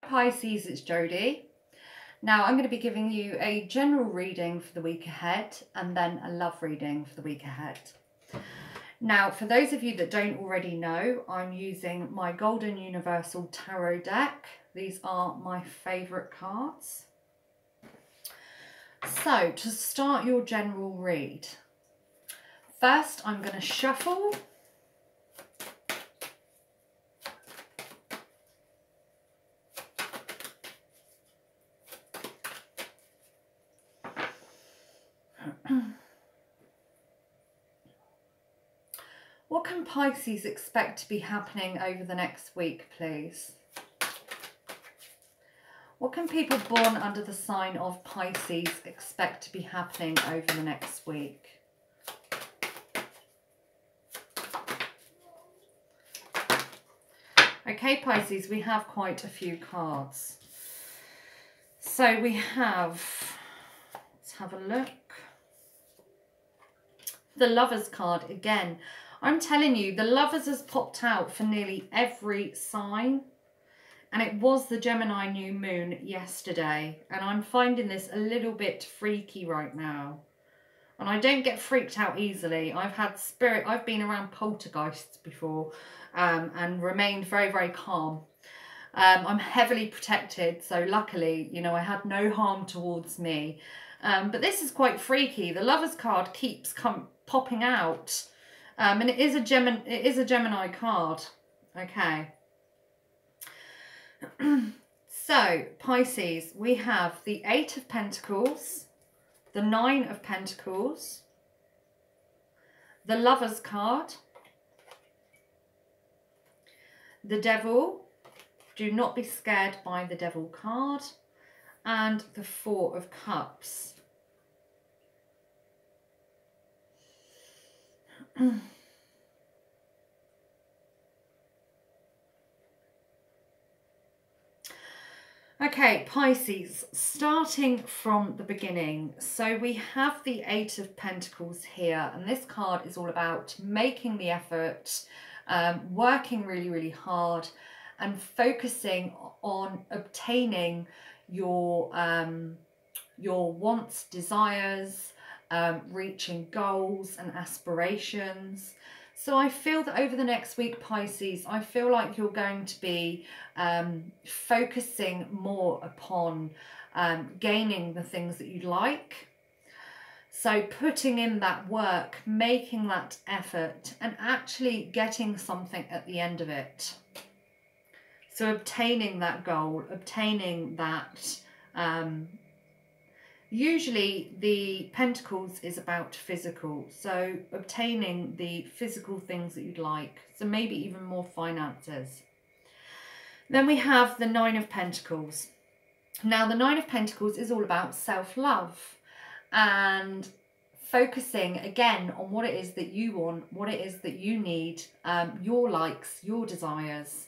Pisces, it's Jodie. Now I'm going to be giving you a general reading for the week ahead and then a love reading for the week ahead. Now, for those of you that don't already know, I'm using my Golden Universal Tarot deck. These are my favourite cards. So, to start your general read, first I'm going to shuffle. What can Pisces expect to be happening over the next week, please? What can people born under the sign of Pisces expect to be happening over the next week? Okay, Pisces, we have quite a few cards. So we have, let's have a look. The Lovers card again. I'm telling you, the Lovers has popped out for nearly every sign. And it was the Gemini new moon yesterday. And I'm finding this a little bit freaky right now. And I don't get freaked out easily. I've been around poltergeists before and remained very, very calm. I'm heavily protected. So luckily, you know, I had no harm towards me. But this is quite freaky. The Lovers card keeps popping out. And it is a Gemini card. Okay. So, Pisces, we have the 8 of Pentacles, the 9 of Pentacles, the Lovers card, the Devil, do not be scared by the Devil card, and the 4 of Cups. Okay, Pisces, starting from the beginning. So we have the 8 of Pentacles here, and this card is all about making the effort, working really, really hard, and focusing on obtaining your wants, desires, reaching goals and aspirations. So I feel that over the next week, Pisces, I feel like you're going to be focusing more upon gaining the things that you'd like. So putting in that work, making that effort, and actually getting something at the end of it. So obtaining that goal, obtaining that... Usually the Pentacles is about physical, so obtaining the physical things that you'd like, so maybe even more finances. Then we have the 9 of Pentacles. Now the 9 of Pentacles is all about self-love and focusing again on what it is that you want, what it is that you need, your likes, your desires.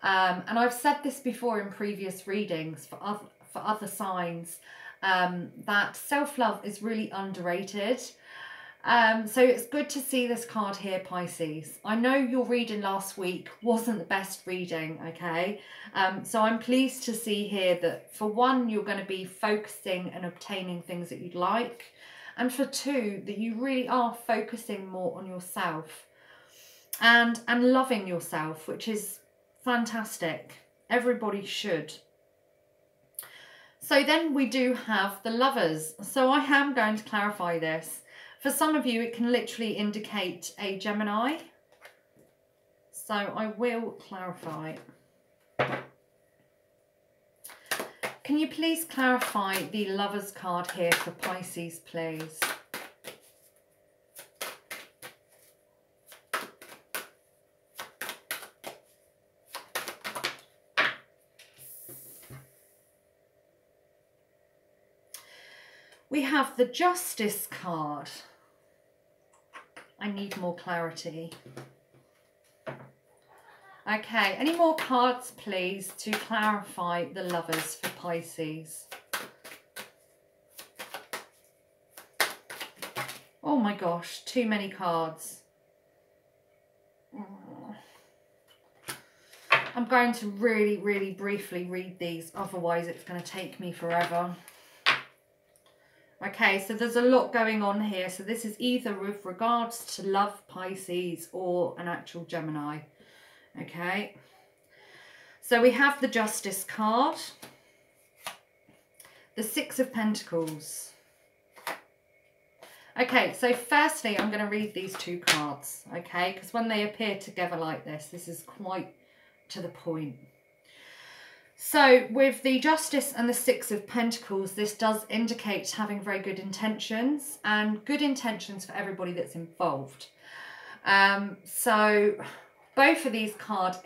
And I've said this before in previous readings for other signs, that self-love is really underrated. So it's good to see this card here, Pisces. I know your reading last week wasn't the best reading, okay? So I'm pleased to see here that for one, you're going to be focusing and obtaining things that you'd like. And for two, that you really are focusing more on yourself and loving yourself, which is fantastic. Everybody should. So then we do have the Lovers. So I am going to clarify this. For some of you, it can literally indicate a Gemini. So I will clarify. Can you please clarify the Lovers card here for Pisces, please? We have the Justice card. I need more clarity. Okay, any more cards, please, to clarify the Lovers for Pisces? Oh my gosh, too many cards. I'm going to really, really briefly read these, otherwise it's going to take me forever. Okay, so there's a lot going on here. So this is either with regards to love, Pisces, or an actual Gemini. Okay, so we have the Justice card, the Six of Pentacles. Okay, so firstly, I'm going to read these two cards, okay, because when they appear together like this is quite to the point. So with the Justice and the Six of Pentacles, this does indicate having very good intentions, and good intentions for everybody that's involved. So both of these cards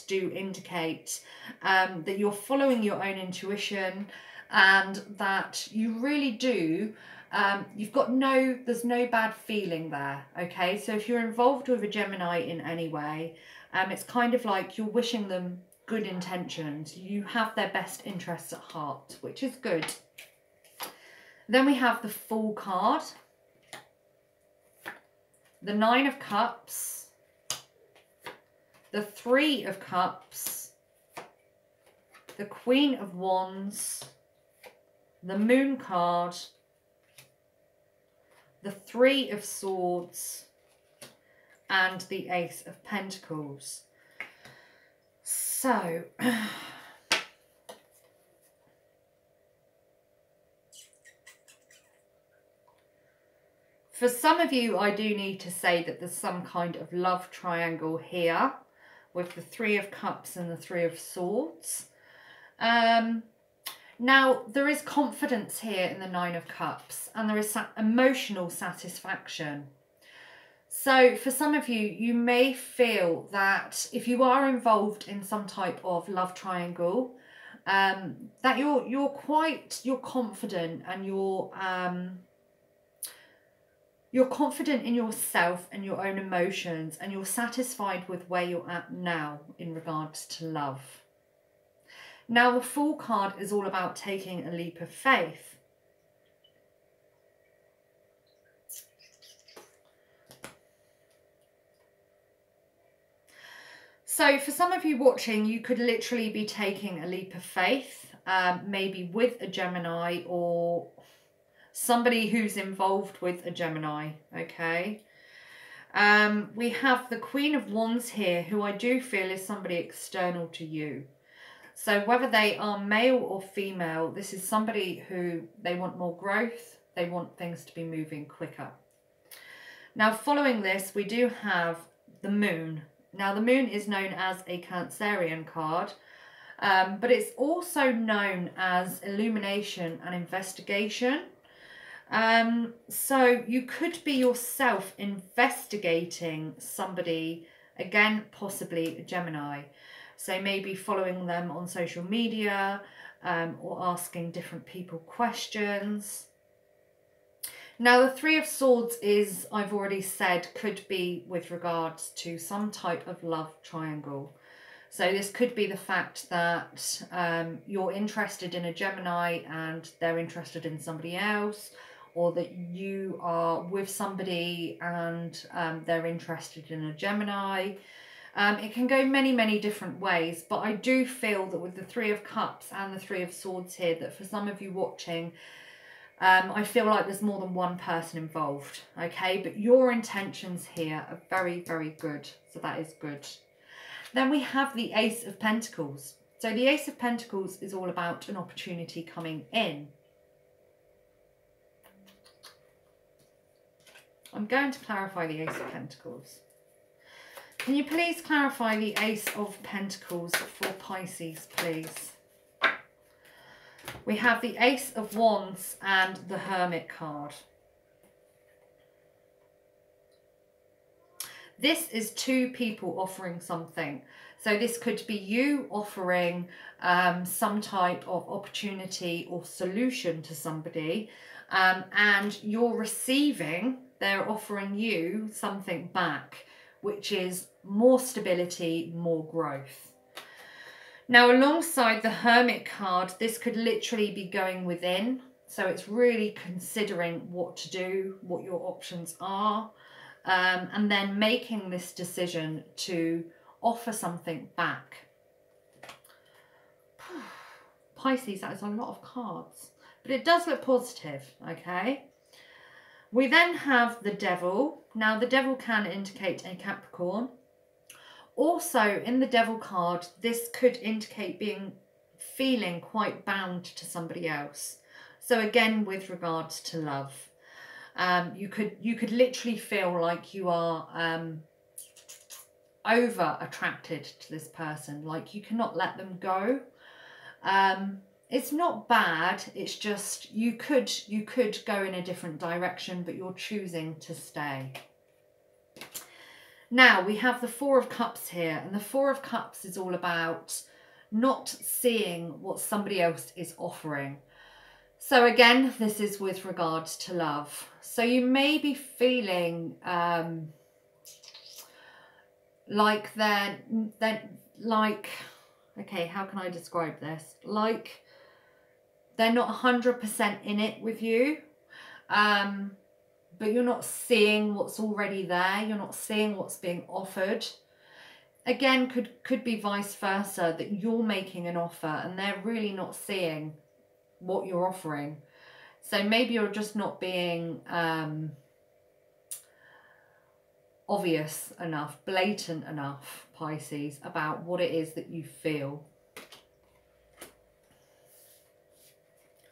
do indicate that you're following your own intuition, and that you really do. There's no bad feeling there. Okay, so if you're involved with a Gemini in any way, it's kind of like you're wishing them good intentions. You have their best interests at heart, which is good. Then we have the Fool card, the Nine of Cups, the Three of Cups, the Queen of Wands, the Moon card, the Three of Swords, and the Ace of Pentacles. So, for some of you, I do need to say that there's some kind of love triangle here with the Three of Cups and the Three of Swords. Now, there is confidence here in the Nine of Cups, and there is emotional satisfaction. So for some of you, you may feel that if you are involved in some type of love triangle, that you're confident, and you're confident in yourself and your own emotions, and you're satisfied with where you're at now in regards to love. Now, the Fool card is all about taking a leap of faith. So for some of you watching, you could literally be taking a leap of faith, maybe with a Gemini or somebody who's involved with a Gemini, okay? We have the Queen of Wands here, who I do feel is somebody external to you. So whether they are male or female, this is somebody who they want more growth, they want things to be moving quicker. Now following this, we do have the Moon. Now the Moon is known as a Cancerian card, but it's also known as illumination and investigation. So you could be yourself investigating somebody, again, possibly a Gemini. So maybe following them on social media, or asking different people questions. Now the Three of Swords is, I've already said, could be with regards to some type of love triangle. So this could be the fact that you're interested in a Gemini and they're interested in somebody else, or that you are with somebody and they're interested in a Gemini. It can go many, many different ways, but I do feel that with the Three of Cups and the Three of Swords here, that for some of you watching, I feel like there's more than one person involved, okay? But your intentions here are very, very good, so that is good. Then we have the Ace of Pentacles. So the Ace of Pentacles is all about an opportunity coming in. I'm going to clarify the Ace of Pentacles. Can you please clarify the Ace of Pentacles for Pisces, please? We have the Ace of Wands and the Hermit card. This is two people offering something. So this could be you offering some type of opportunity or solution to somebody, and you're receiving, they're offering you something back, which is more stability, more growth. Now, alongside the Hermit card, this could literally be going within. So it's really considering what to do, what your options are, and then making this decision to offer something back. Pisces, that is a lot of cards. But it does look positive, okay? We then have the Devil. Now, the Devil can indicate a Capricorn. Also, in the Devil card, this could indicate feeling quite bound to somebody else. So again, with regards to love, you could literally feel like you are over attracted to this person, like you cannot let them go. It's not bad, it's just you could go in a different direction, but you're choosing to stay. Now we have the Four of Cups here, and the Four of Cups is all about not seeing what somebody else is offering. So again, this is with regards to love. So you may be feeling like they're like, okay, how can I describe this? Like they're not 100% in it with you, but you're not seeing what's already there. You're not seeing what's being offered. Again, could be vice versa, that you're making an offer and they're really not seeing what you're offering. So maybe you're just not being obvious enough, blatant enough, Pisces, about what it is that you feel.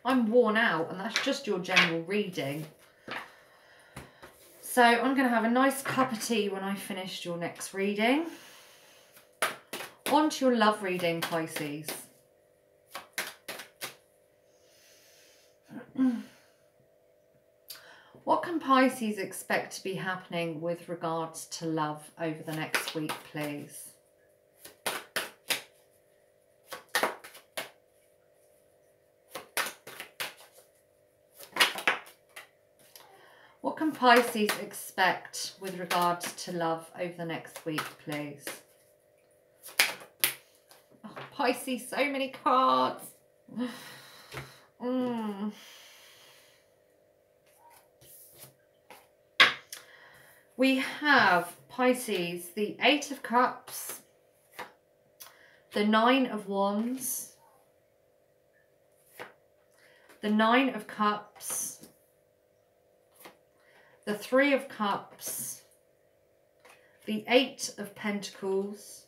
I'm worn out, and that's just your general reading. So I'm going to have a nice cup of tea when I finished your next reading. On to your love reading, Pisces. What can Pisces expect to be happening with regards to love over the next week, please? What can Pisces expect with regards to love over the next week, please? Oh, Pisces, so many cards. We have, Pisces, the Eight of Cups, the Nine of Wands, the Nine of Cups, the Three of Cups, the Eight of Pentacles,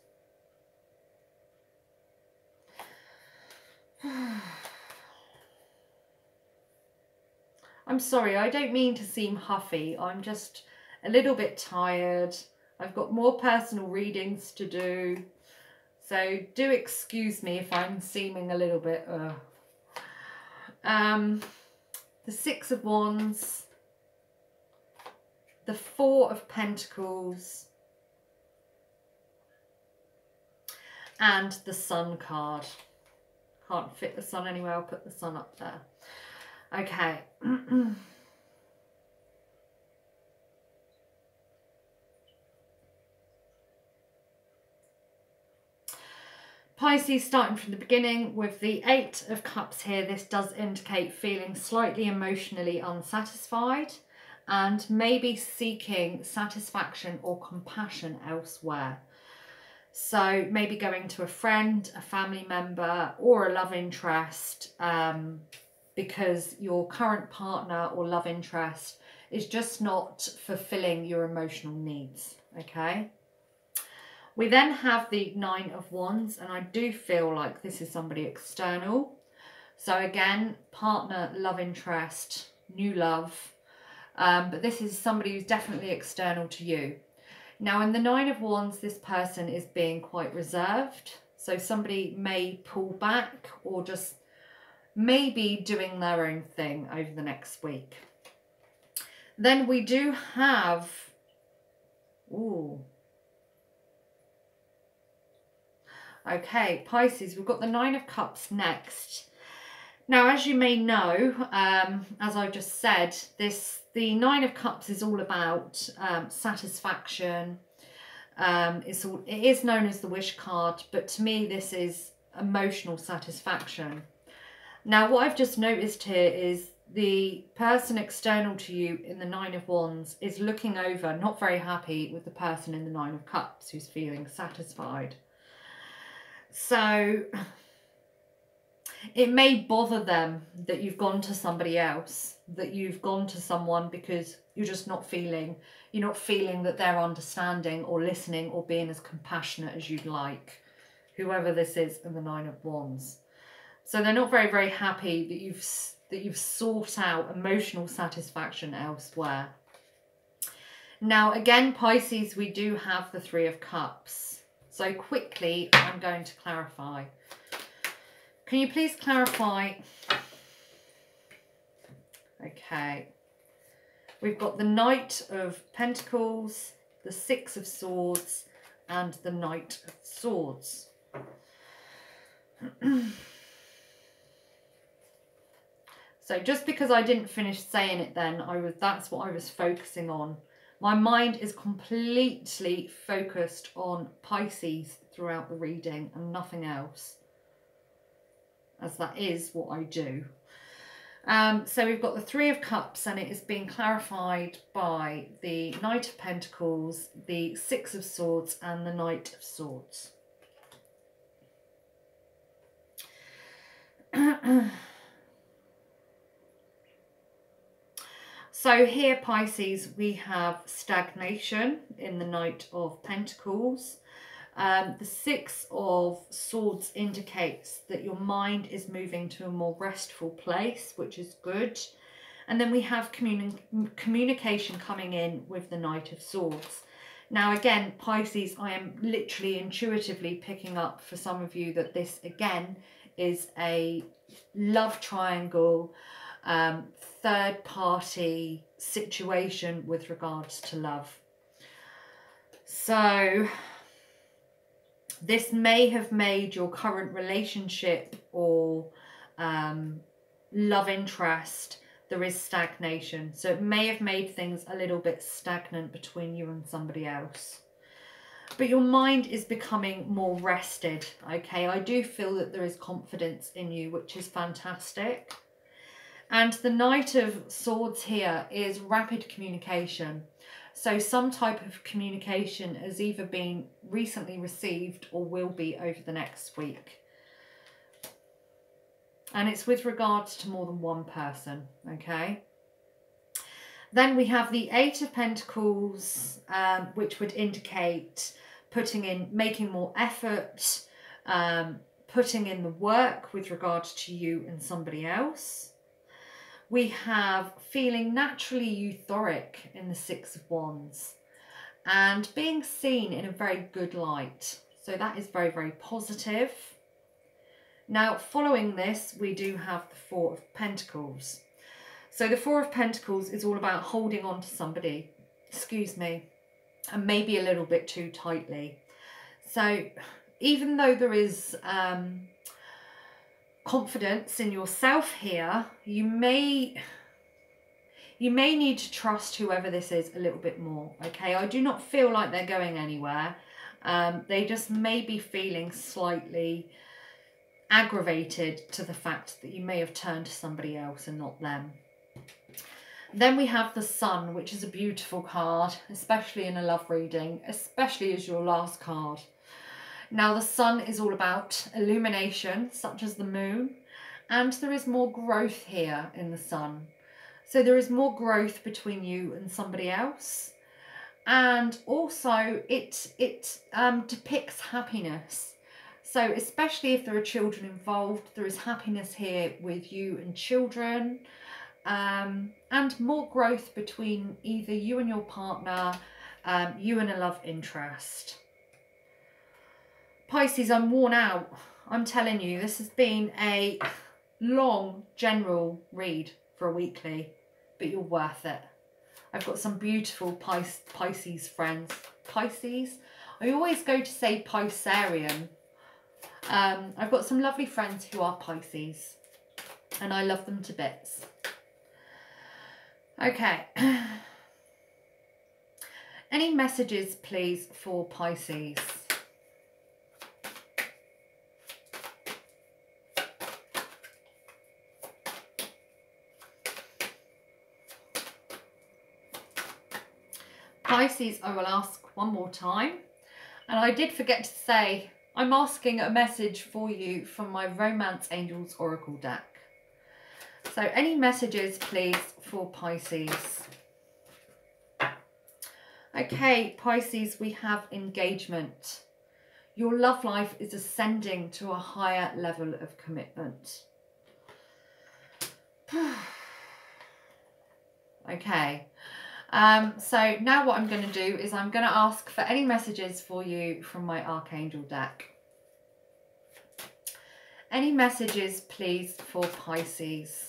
I'm sorry, I don't mean to seem huffy, I'm just a little bit tired. I've got more personal readings to do, so do excuse me if I'm seeming a little bit the Six of Wands, the Four of Pentacles, and the Sun card. Can't fit the Sun anywhere, I'll put the Sun up there. Okay. Pisces, starting from the beginning with the Eight of Cups here, this does indicate feeling slightly emotionally unsatisfied and maybe seeking satisfaction or compassion elsewhere. So maybe going to a friend, a family member, or a love interest because your current partner or love interest is just not fulfilling your emotional needs, okay? We then have the Nine of Wands, and I do feel like this is somebody external. So again, partner, love interest, new love, but this is somebody who's definitely external to you. Now in the Nine of Wands, this person is being quite reserved. So somebody may pull back or just maybe doing their own thing over the next week. Then we do have, okay, Pisces, we've got the Nine of Cups next. Now, as you may know, as I just said, the Nine of Cups is all about satisfaction. It is known as the wish card, but to me, this is emotional satisfaction. Now, what I've just noticed here is the person external to you in the Nine of Wands is looking over, not very happy with the person in the Nine of Cups who's feeling satisfied. So it may bother them that you've gone to somebody else, that you've gone to someone because you're just not feeling, you're not feeling that they're understanding or listening or being as compassionate as you'd like, whoever this is in the Nine of Wands. So they're not very, very happy that you've sought out emotional satisfaction elsewhere. Now, again, Pisces, we do have the Three of Cups. So quickly, I'm going to clarify. Can you please clarify? Okay. We've got the Knight of Pentacles, the Six of Swords, and the Knight of Swords. So just because I didn't finish saying it then, that's what I was focusing on. My mind is completely focused on Pisces throughout the reading and nothing else, as that is what I do. So we've got the Three of Cups, and it is being clarified by the Knight of Pentacles, the Six of Swords, and the Knight of Swords. So here, Pisces, we have stagnation in the Knight of Pentacles. The Six of Swords indicates that your mind is moving to a more restful place, which is good. And then we have communication coming in with the Knight of Swords. Now, again, Pisces, I am literally intuitively picking up for some of you that this, again, is a love triangle, third party situation with regards to love. So this may have made your current relationship or love interest, there is stagnation. So it may have made things a little bit stagnant between you and somebody else. But your mind is becoming more rested, okay? I do feel that there is confidence in you, which is fantastic. And the Knight of Swords here is rapid communication. So some type of communication has either been recently received or will be over the next week. And it's with regards to more than one person, okay? Then we have the Eight of Pentacles, which would indicate making more effort, putting in the work with regards to you and somebody else. We have feeling naturally euphoric in the Six of Wands and being seen in a very good light. So that is very, very positive. Now, following this, we do have the Four of Pentacles. So the Four of Pentacles is all about holding on to somebody, and maybe a little bit too tightly. So even though there is confidence in yourself here, you may need to trust whoever this is a little bit more, okay? I do not feel like they're going anywhere. They just may be feeling slightly aggravated to the fact that you may have turned to somebody else and not them. Then we have the Sun, which is a beautiful card, especially in a love reading, especially as your last card. Now, the Sun is all about illumination, such as the moon, and there is more growth here in the Sun. So there is more growth between you and somebody else. And also it depicts happiness. So especially if there are children involved, there is happiness here with you and children, and more growth between either you and your partner, you and a love interest. Pisces, I'm worn out. I'm telling you, this has been a long general read for a weekly, but you're worth it. I've got some beautiful Pisces friends. Pisces? I always go to say Piscean. I've got some lovely friends who are Pisces, and I love them to bits. Okay. Any messages, please, for Pisces? Pisces, I will ask one more time. And I did forget to say, I'm asking a message for you from my Romance Angels Oracle deck. So any messages, please, for Pisces. Okay, Pisces, we have engagement. Your love life is ascending to a higher level of commitment. Okay. So now what I'm going to do is I'm going to ask for any messages for you from my Archangel deck. Any messages, please, for Pisces.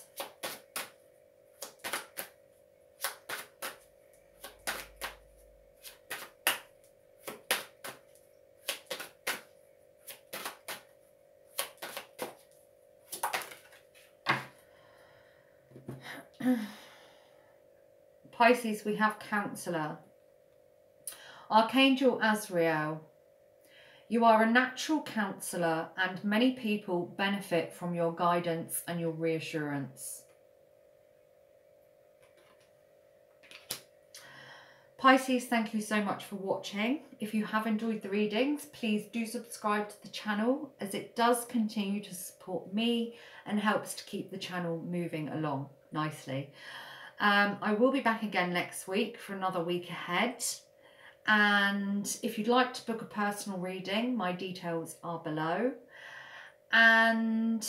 Pisces, we have Counselor. Archangel Azrael. You are a natural counsellor and many people benefit from your guidance and your reassurance. Pisces, thank you so much for watching. If you have enjoyed the readings, please do subscribe to the channel as it does continue to support me and helps to keep the channel moving along nicely. I will be back again next week for another week ahead. And if you'd like to book a personal reading, my details are below. And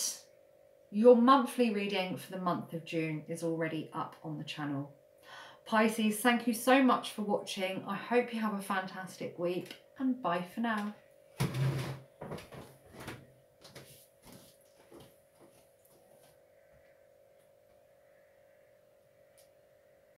your monthly reading for the month of June is already up on the channel. Pisces, thank you so much for watching. I hope you have a fantastic week and bye for now.